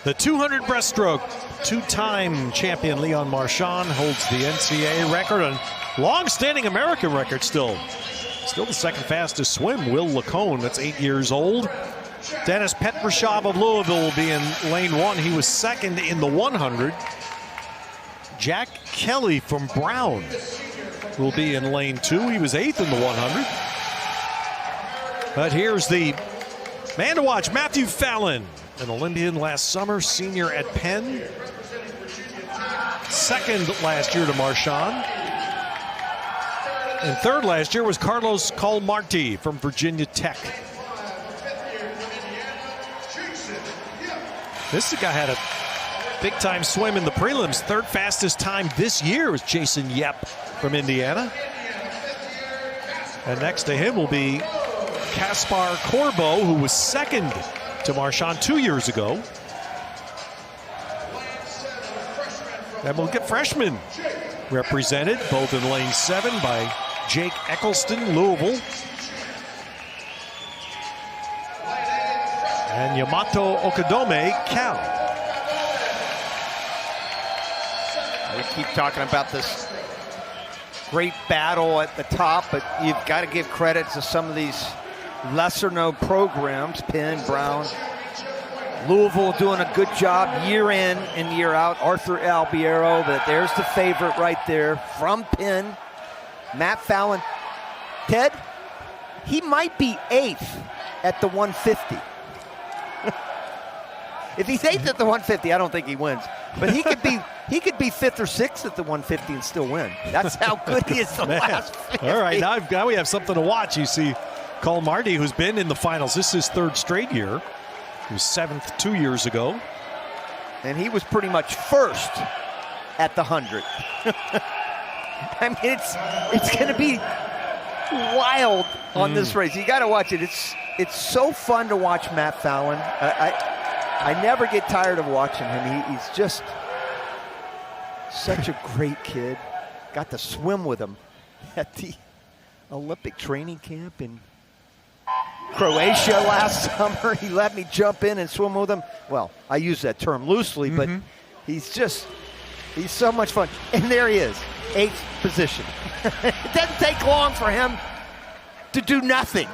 The 200 breaststroke, two-time champion Leon Marchand holds the NCAA record, and long-standing American record still. Still the second fastest swim, Will Lacone, that's 8 years old. Dennis Petrashov of Louisville will be in lane 1. He was second in the 100. Jack Kelly from Brown will be in lane 2. He was 8th in the 100. But here's the man to watch, Matthew Fallon, an Olympian last summer, senior at Penn. Second last year to Marchand. And third last year was Carlos Colmarti from Virginia Tech. This guy had a big-time swim in the prelims. Third fastest time this year was Jassen Yep from Indiana. And next to him will be Kaspar Corbo, who was second to Marchand 2 years ago. And we'll get freshmen represented, both in lane 7 by Jake Eccleston, Louisville. And Yamato Okadome, Cal. We keep talking about this great battle at the top, but you've got to give credit to some of these lesser-known programs, Penn, Brown. Louisville doing a good job year in and year out. Arthur Albiero, there's the favorite right there from Penn. Matt Fallon. Ted, he might be 8th at the 150. If he's 8th at the 150, I don't think he wins. But he could be 5th or 6th at the 150 and still win. That's how good he is the last 50. All right, now we have something to watch. You see Colmarti, who's been in the finals. This is his 3rd straight year. He was 7th 2 years ago. And he was pretty much 1st at the 100. I mean, it's going to be wild on this race. You got to watch it. It's so fun to watch Matt Fallon. I never get tired of watching him. He's just such a great kid. Got to swim with him at the Olympic training camp in Croatia last summer. He let me jump in and swim with him. Well, I use that term loosely, but he's so much fun. And there he is, 8th position. It doesn't take long for him to do nothing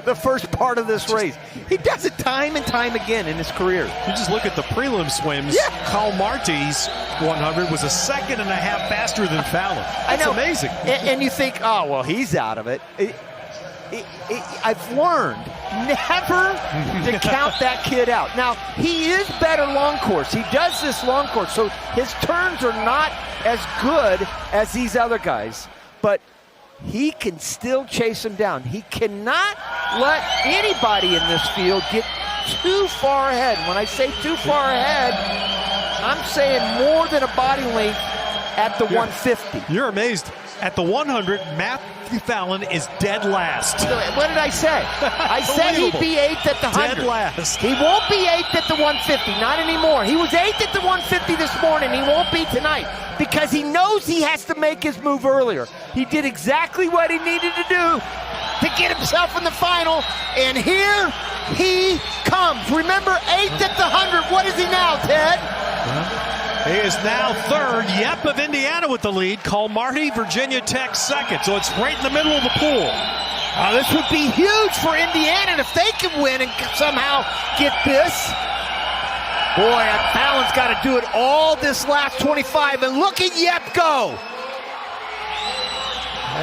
the first part of this race. He does it time and time again in his career. You just look at the prelim swims. Yeah. Colmarti's 100 was a 1.5 seconds faster than Fallon. That's amazing. And you think, oh, well, he's out of it. I've learned never to count that kid out. Now, he is better long course. He does this long course, so his turns are not as good as these other guys. But he can still chase him down. He cannot let anybody in this field get too far ahead. When I say too far ahead, I'm saying more than a body length at the 150. You're amazed. At the 100, Matthew Fallon is dead last. What did I say? I said he'd be 8th at the 100. Dead last. He won't be 8th at the 150, not anymore. He was 8th at the 150 this morning. He won't be tonight because he knows he has to make his move earlier. He did exactly what he needed to do to get himself in the final, and here he comes. Remember, 8th at the 100. What is he now, Ted? He is now 3rd. Yep of Indiana with the lead. Colmarti, Virginia Tech 2nd. So it's right in the middle of the pool. This would be huge for Indiana, and if they can win and somehow get this. Boy, Fallon's got to do it all this last 25, and look at Yep go.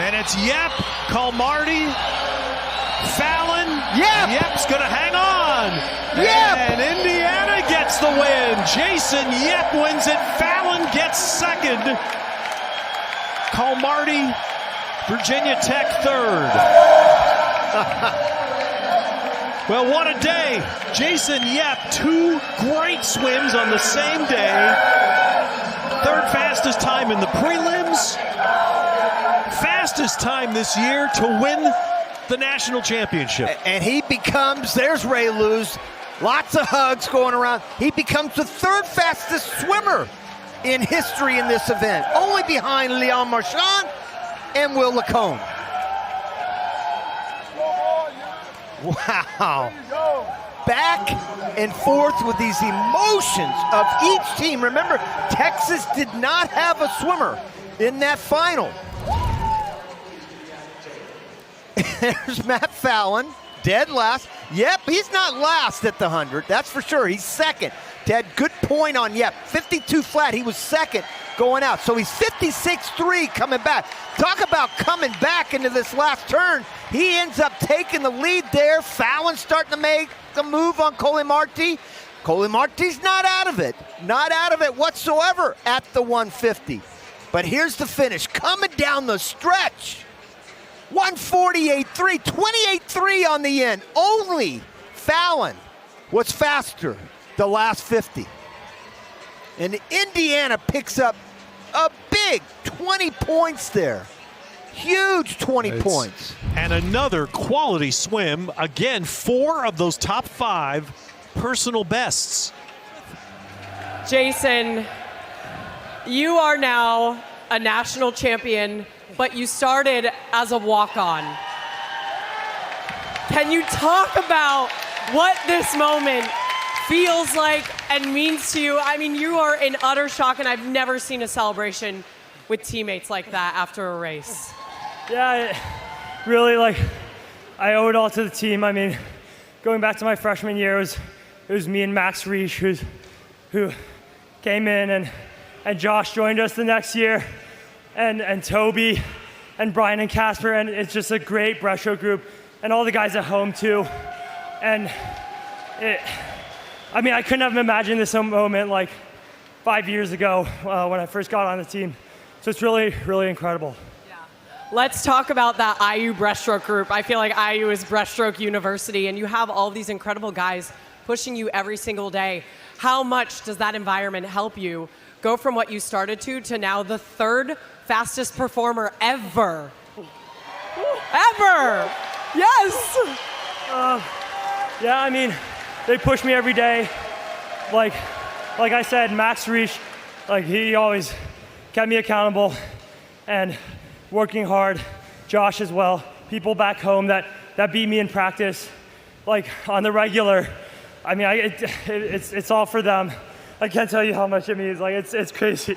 And it's Yep, Colmarti, Fallon. Yep's going to hang on. Yep. And Indiana gets the win. Jassen Yep wins it. Fallon gets 2nd. Colmarti, Virginia Tech 3rd. Well, what a day. Jassen Yep, 2 great swims on the same day. 3rd fastest time in the prelims. Fastest time this year to win the national championship. And he becomes, there's Ray Lewis, lots of hugs going around. He becomes the 3rd fastest swimmer in history in this event, only behind Leon Marchand and Will Lacone. Wow. back and forth with these emotions of each team. Remember, Texas did not have a swimmer in that final. There's Matt Fallon, dead last. Yep, he's not last at the 100, that's for sure. He's second. Ted, good point on Yep. 52 flat, he was second going out. So he's 56.3 coming back. Talk about coming back into this last turn. He ends up taking the lead there. Fallon starting to make the move on Coley Marti. Coley Marti's not out of it. Not out of it whatsoever at the 150. But here's the finish, coming down the stretch. 148.3, 28.3 on the end. Only Fallon was faster the last 50. And Indiana picks up a big 20 points there. Huge 20 points. And another quality swim. Again, 4 of those top 5 personal bests. Jassen, you are now a national champion, but you started as a walk-on. Can you talk about what this moment feels like and means to you? I mean, you are in utter shock, and I've never seen a celebration with teammates like that after a race. Yeah, really, I owe it all to the team. I mean, going back to my freshman year, it was me and Max Reich who came in, and Josh joined us the next year, and Toby, and Brian and Casper, and it's just a great breaststroke group, and all the guys at home too. And I couldn't have imagined this moment 5 years ago when I first got on the team. So it's really, really incredible. Yeah. Let's talk about that IU breaststroke group. I feel like IU is breaststroke university, and you have all these incredible guys pushing you every single day. How much does that environment help you go from what you started to now the 3rd fastest performer ever? Ever! Yes! Yeah, I mean, they push me every day. Like I said, Max Reich, he always kept me accountable and working hard. Josh as well. People back home that beat me in practice, on the regular. I mean, it's all for them. I can't tell you how much it means. It's crazy.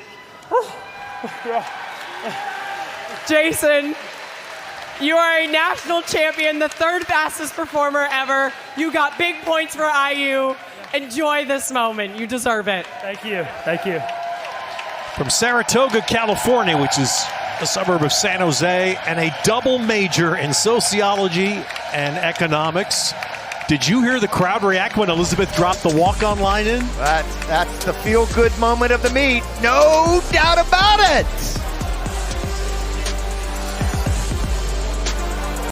Jassen, you are a national champion, the 3rd fastest performer ever. You got big points for IU. Enjoy this moment. You deserve it. Thank you. Thank you. From Saratoga, California, which is a suburb of San Jose, and a double major in sociology and economics. Did you hear the crowd react when Elizabeth dropped the walk-on line in? That's the feel-good moment of the meet. No doubt about it.